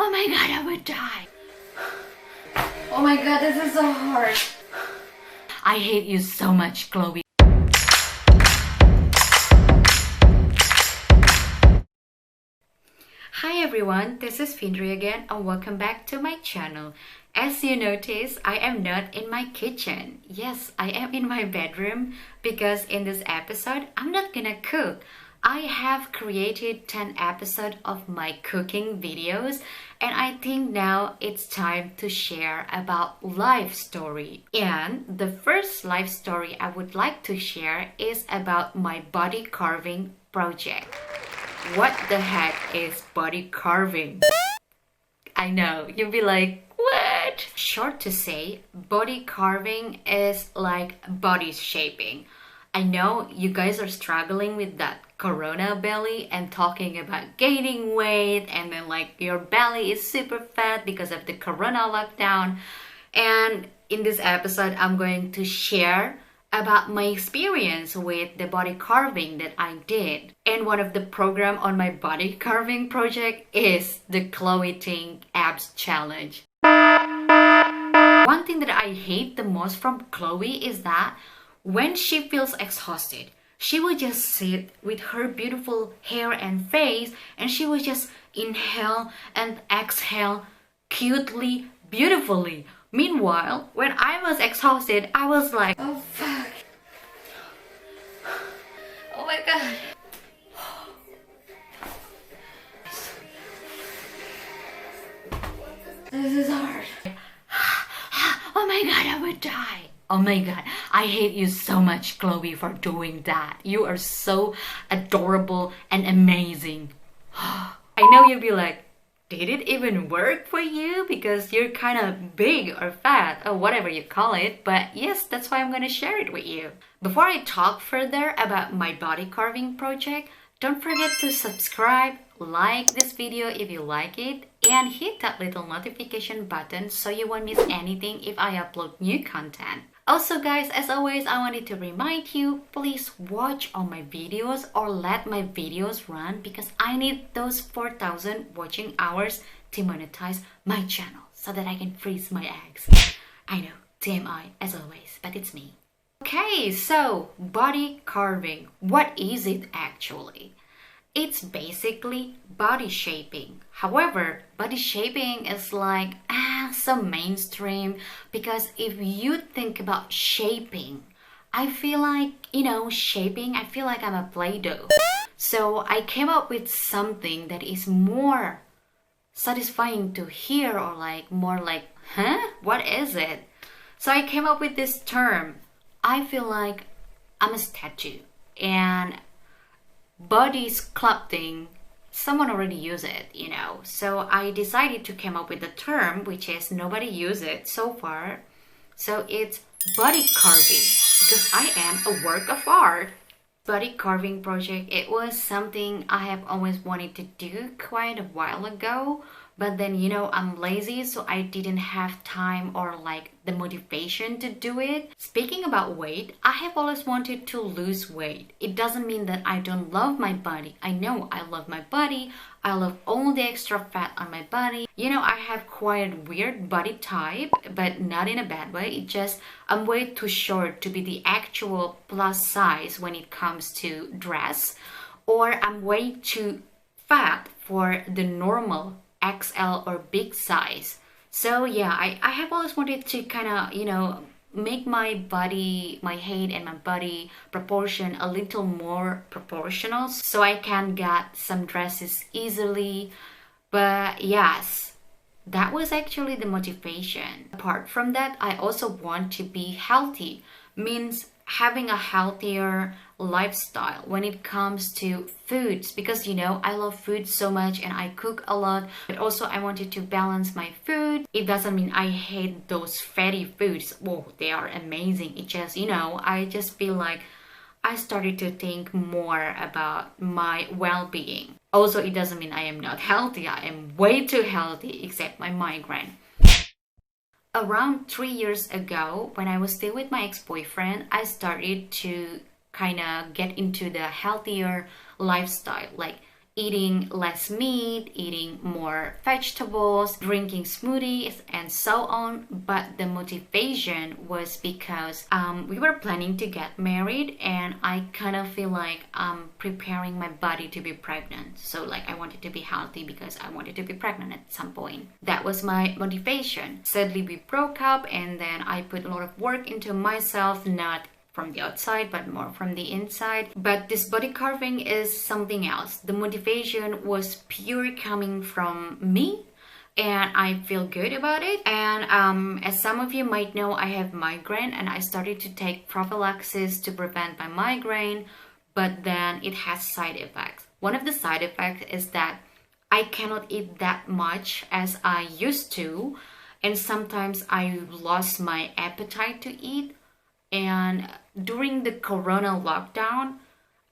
Oh my god, I would die. Oh my god, this is so hard. I hate you so much, Chloe. Hi everyone, this is Findri again and welcome back to my channel. As you notice, I am not in my kitchen. Yes, I am in my bedroom because in this episode, I'm not gonna cook. I have created 10 episodes of my cooking videos and I think now it's time to share about life story. And the first life story I would like to share is about my body carving project. What the heck is body carving? I know, you'll be like, what? Short to say, body carving is like body shaping. I know you guys are struggling with that corona belly and talking about gaining weight and then like your belly is super fat because of the corona lockdown. And in this episode, I'm going to share about my experience with the body carving that I did. And one of the program on my body carving project is the Chloe Ting Abs Challenge. One thing that I hate the most from Chloe is that when she feels exhausted, she will just sit with her beautiful hair and face and she will just inhale and exhale cutely, beautifully. Meanwhile, when I was exhausted, I was like, oh fuck. Oh my god. This is hard. Oh my god, I would die. Oh my god, I hate you so much, Chloe, for doing that. You are so adorable and amazing. I know you'll be like, did it even work for you? Because you're kind of big or fat or whatever you call it. But yes, that's why I'm going to share it with you. Before I talk further about my body carving project, don't forget to subscribe, like this video if you like it, and hit that little notification button so you won't miss anything if I upload new content. Also guys, as always, I wanted to remind you, please watch all my videos or let my videos run because I need those 4,000 watching hours to monetize my channel so that I can freeze my eggs. I know, TMI as always, but it's me. Okay, so body carving, what is it actually? It's basically body shaping. However, body shaping is like so mainstream because if you think about shaping, I feel like, shaping, I feel like I'm a Play-Doh. So I came up with something that is more satisfying to hear or like more like, huh? What is it? So I came up with this term. I feel like I'm a statue and body sculpting, someone already used it, So I decided to come up with a term which is nobody used it so far. So it's body carving because I am a work of art. Body carving project, it was something I have always wanted to do quite a while ago. But then, I'm lazy, so I didn't have time or like the motivation to do it. Speaking about weight, I have always wanted to lose weight. It doesn't mean that I don't love my body. I know I love my body. I love all the extra fat on my body. I have quite a weird body type, but not in a bad way. It's just I'm way too short to be the actual plus size when it comes to dress. Or I'm way too fat for the normal XL or big size. So yeah, I have always wanted to kind of, make my body, my height and my body proportion a little more proportional so I can get some dresses easily. But yes, that was actually the motivation. Apart from that, I also want to be healthy, means having a healthier lifestyle when it comes to foods because I love food so much and I cook a lot, but also I wanted to balance my food. It doesn't mean I hate those fatty foods. Whoa, they are amazing. It just I just feel like I started to think more about my well-being. Also, it doesn't mean I am not healthy. I am way too healthy except my migraine. Around 3 years ago, when I was still with my ex-boyfriend, I started to kind of get into the healthier lifestyle, like eating less meat, eating more vegetables, drinking smoothies, and so on. But the motivation was because we were planning to get married, and I kind of feel like I'm preparing my body to be pregnant. So like I wanted to be healthy because I wanted to be pregnant at some point. That was my motivation. Sadly, we broke up, and then I put a lot of work into myself, not from the outside but more from the inside. But this body carving is something else. The motivation was pure coming from me, and I feel good about it. And as some of you might know, I have migraine, and I started to take prophylaxis to prevent my migraine, but then it has side effects. One of the side effects is that I cannot eat that much as I used to, and sometimes I lost my appetite to eat. And during the corona lockdown,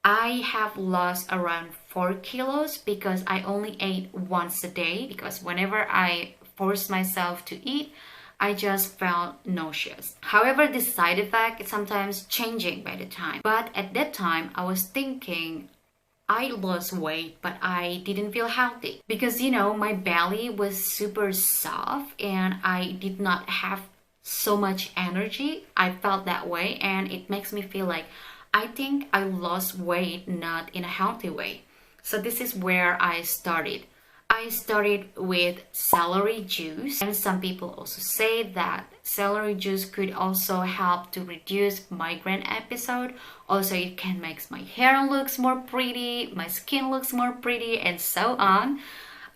I have lost around 4 kilos because I only ate once a day, because whenever I forced myself to eat, I just felt nauseous. However, this side effect is sometimes changing by the time. But at that time, I was thinking I lost weight, but I didn't feel healthy because, my belly was super soft and I did not have so much energy. I felt that way, and it makes me feel like I think I lost weight not in a healthy way. So this is where I started. I started with celery juice, and some people also say that celery juice could also help to reduce migraine episode. Also, it can make my hair looks more pretty, my skin looks more pretty, and so on.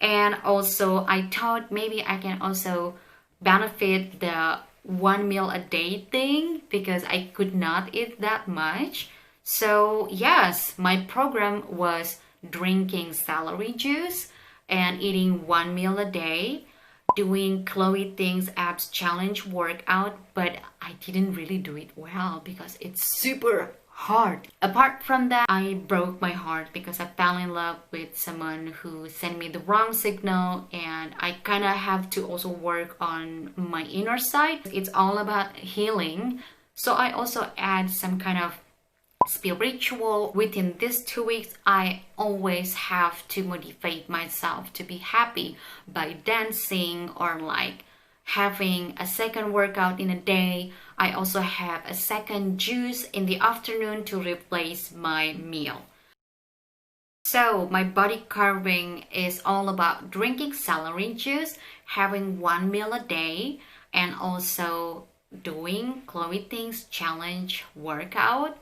And also I thought maybe I can also benefit the 1 meal a day thing because I could not eat that much. So yes, my program was drinking celery juice and eating 1 meal a day, doing Chloe Ting's abs challenge workout, but I didn't really do it well because it's super hard. Apart from that, I broke my heart because I fell in love with someone who sent me the wrong signal, and I kind of have to also work on my inner side. It's all about healing. So I also add some kind of spiritual. Within these 2 weeks, I always have to motivate myself to be happy by dancing or like having a second workout in a day. I also have a second juice in the afternoon to replace my meal. So my body carving is all about drinking celery juice, having 1 meal a day, and also doing Chloe Ting's challenge workout.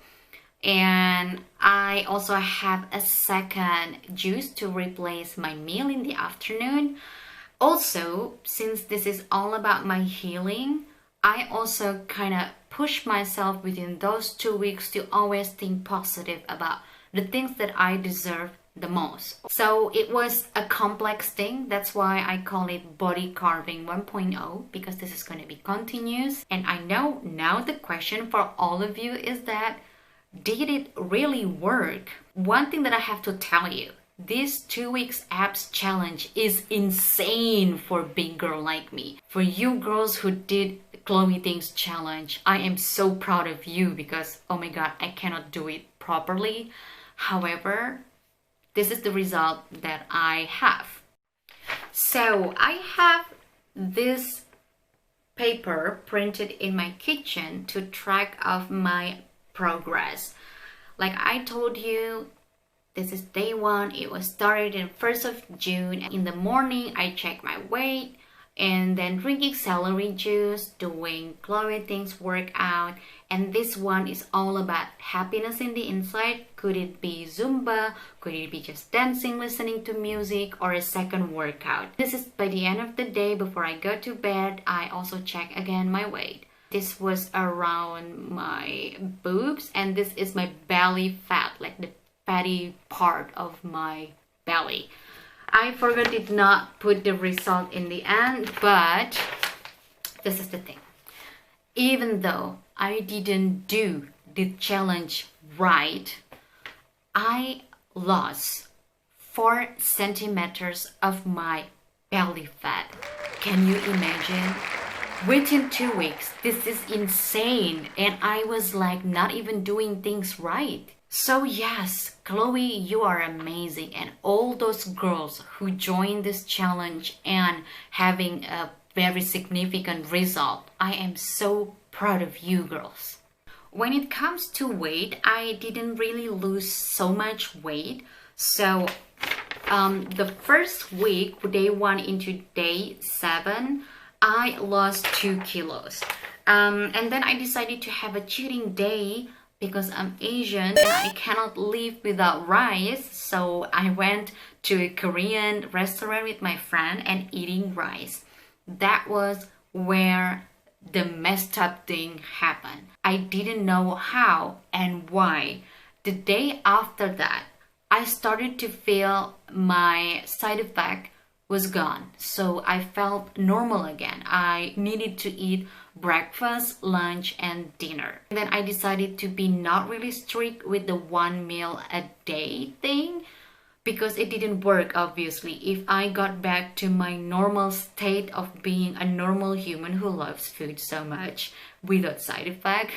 And I also have a second juice to replace my meal in the afternoon. Also, since this is all about my healing, I also kind of push myself within those 2 weeks to always think positive about the things that I deserve the most. So it was a complex thing. That's why I call it Body Carving 1.0, because this is going to be continuous. And I know now the question for all of you is that, did it really work? One thing that I have to tell you, this 2 weeks abs challenge is insane for a big girl like me. For you girls who did Chloe Ting's challenge, I am so proud of you because, oh my god, I cannot do it properly. However, this is the result that I have. So I have this paper printed in my kitchen to track of my progress. Like I told you, this is day 1. It was started on 1st of June. In the morning, I check my weight and then drinking celery juice, doing Chloe Ting's workout. And this one is all about happiness in the inside. Could it be Zumba? Could it be just dancing, listening to music, or a second workout? This is by the end of the day. Before I go to bed, I also check again my weight. This was around my boobs, and this is my belly fat, like the fatty part of my belly. I forgot did not put the result in the end, but this is the thing. Even though I didn't do the challenge right, I lost 4 centimeters of my belly fat. Can you imagine? Within 2 weeks, this is insane. And I was like not even doing things right. So yes, Chloe, you are amazing, and all those girls who joined this challenge and having a very significant result, I am so proud of you girls. When it comes to weight, I didn't really lose so much weight. So the first week, day 1 into day 7, I lost 2 kilos. And then I decided to have a cheating day because I'm Asian and I cannot live without rice. So I went to a Korean restaurant with my friend and eating rice. That was where the messed up thing happened. I didn't know how and why. The day after that, I started to feel my side effect was gone. So I felt normal again. I needed to eat breakfast, lunch, and dinner. And then I decided to be not really strict with the 1 meal a day thing because it didn't work, obviously. If I got back to my normal state of being a normal human who loves food so much without side effect,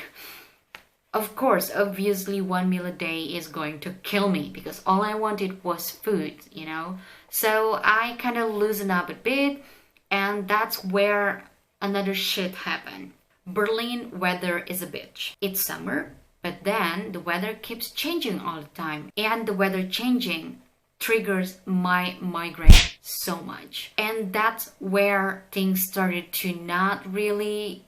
of course, obviously 1 meal a day is going to kill me because all I wanted was food, you know? So I kind of loosened up a bit, and that's where another shit happened. Berlin weather is a bitch. It's summer, but then the weather keeps changing all the time. And the weather changing triggers my migraine so much. And that's where things started to not really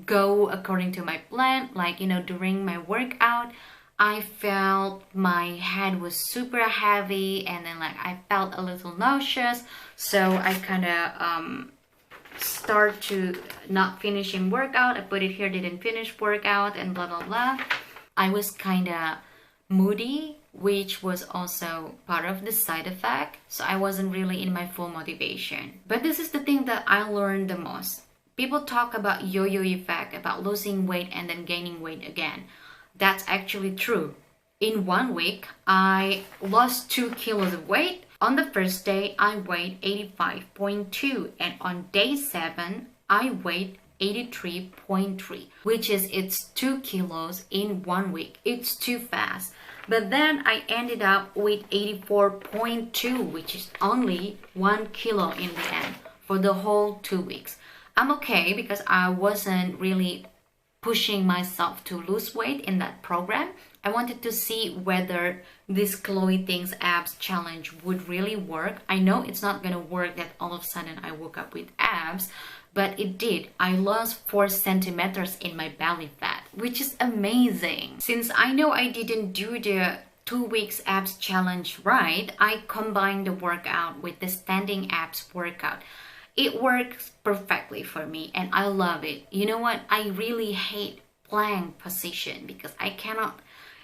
go according to my plan. Like, you know, during my workout, I felt my head was super heavy, and then like I felt a little nauseous. So I kind of start to not finishing workout. I put it here, didn't finish workout, and blah blah blah. I was kind of moody, which was also part of the side effect. So I wasn't really in my full motivation. But this is the thing that I learned the most. People talk about yo-yo effect, about losing weight and then gaining weight again. That's actually true. In 1 week, I lost 2 kilos of weight. On the first day, I weighed 85.2, and on day 7, I weighed 83.3, which is it's 2 kilos in 1 week. It's too fast. But then I ended up with 84.2, which is only 1 kilo in the end for the whole 2 weeks. I'm okay because I wasn't really pushing myself to lose weight in that program. I wanted to see whether this Chloe Tings abs challenge would really work. I know it's not gonna work that all of a sudden I woke up with abs, but it did. I lost 4 centimeters in my belly fat, which is amazing. Since I know I didn't do the 2 weeks abs challenge right, I combined the workout with the standing abs workout. It works perfectly for me and I love it. You know what? I really hate plank position because I cannot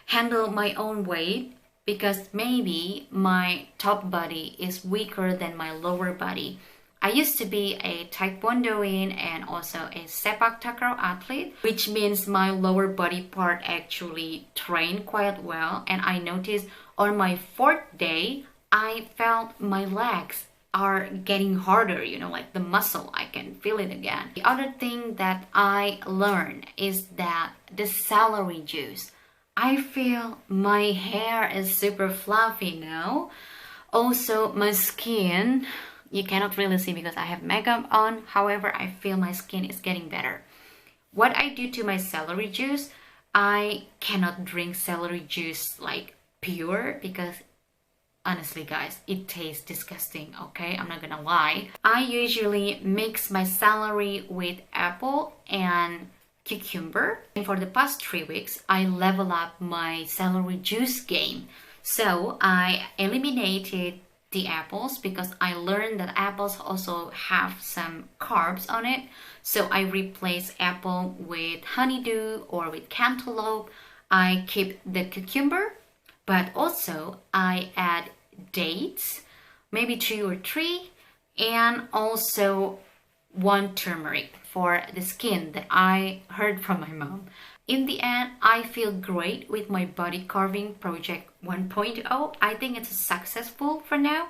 handle my own weight because maybe my top body is weaker than my lower body. I used to be a taekwondoin and also a sepak takraw athlete, which means my lower body part actually trained quite well. And I noticed on my 4th day, I felt my legs are getting harder, you know, like the muscle, I can feel it again. The other thing that I learned is that the celery juice, I feel my hair is super fluffy now. Also, my skin, you cannot really see because I have makeup on. However, I feel my skin is getting better. What I do to my celery juice, I cannot drink celery juice like pure because honestly guys, it tastes disgusting, okay? I'm not gonna lie. I usually mix my celery with apple and cucumber. And for the past 3 weeks, I level up my celery juice game. So I eliminated the apples because I learned that apples also have some carbs on it. So I replace apple with honeydew or with cantaloupe. I keep the cucumber, but also I add dates, maybe 2 or 3, and also 1 turmeric for the skin that I heard from my mom. In the end, I feel great with my body carving project 1.0. I think it's successful for now.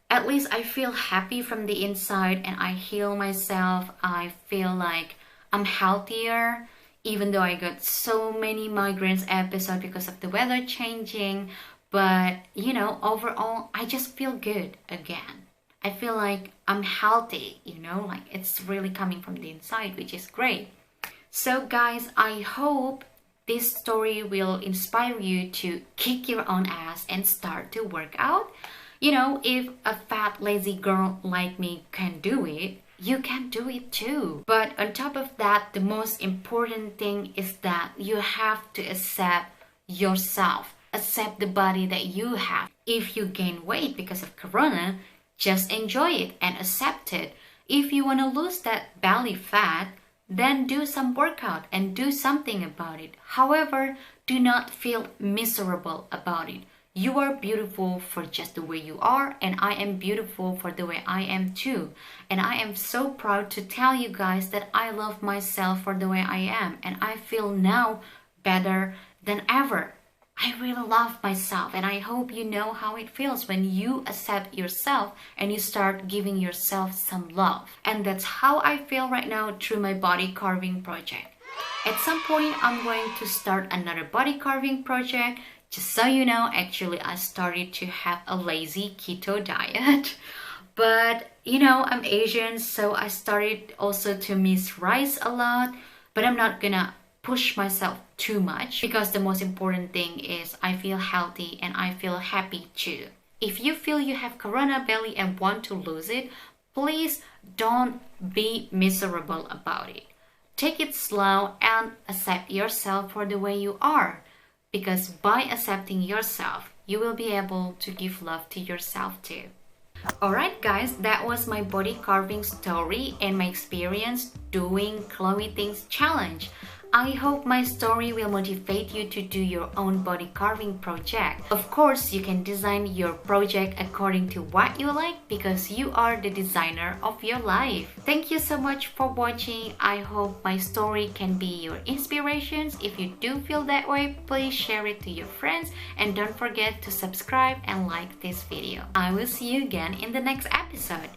At least I feel happy from the inside and I heal myself. I feel like I'm healthier. even though I got so many migraines episodes because of the weather changing. But you know, overall, I just feel good again. I feel like I'm healthy, you know, like it's really coming from the inside, which is great. So guys, I hope this story will inspire you to kick your own ass and start to work out. You know, if a fat, lazy girl like me can do it, you can do it too. But on top of that, the most important thing is that you have to accept yourself, accept the body that you have. If you gain weight because of corona, just enjoy it and accept it. If you want to lose that belly fat, then do some workout and do something about it. However, do not feel miserable about it. You are beautiful for just the way you are, and I am beautiful for the way I am too. And I am so proud to tell you guys that I love myself for the way I am, and I feel now better than ever. I really love myself, and I hope you know how it feels when you accept yourself and you start giving yourself some love. And that's how I feel right now through my body carving project. At some point, I'm going to start another body carving project. Just so you know, actually, I started to have a lazy keto diet. But, you know, I'm Asian, so I started also to miss rice a lot. But I'm not gonna push myself too much, because the most important thing is I feel healthy and I feel happy too. If you feel you have corona belly and want to lose it, please don't be miserable about it. Take it slow and accept yourself for the way you are, because by accepting yourself, you will be able to give love to yourself too. Alright guys, that was my body carving story and my experience doing Chloe Ting's challenge. I hope my story will motivate you to do your own body carving project. Of course, you can design your project according to what you like, because you are the designer of your life. Thank you so much for watching. I hope my story can be your inspirations. If you do feel that way, please share it to your friends and don't forget to subscribe and like this video. I will see you again in the next episode.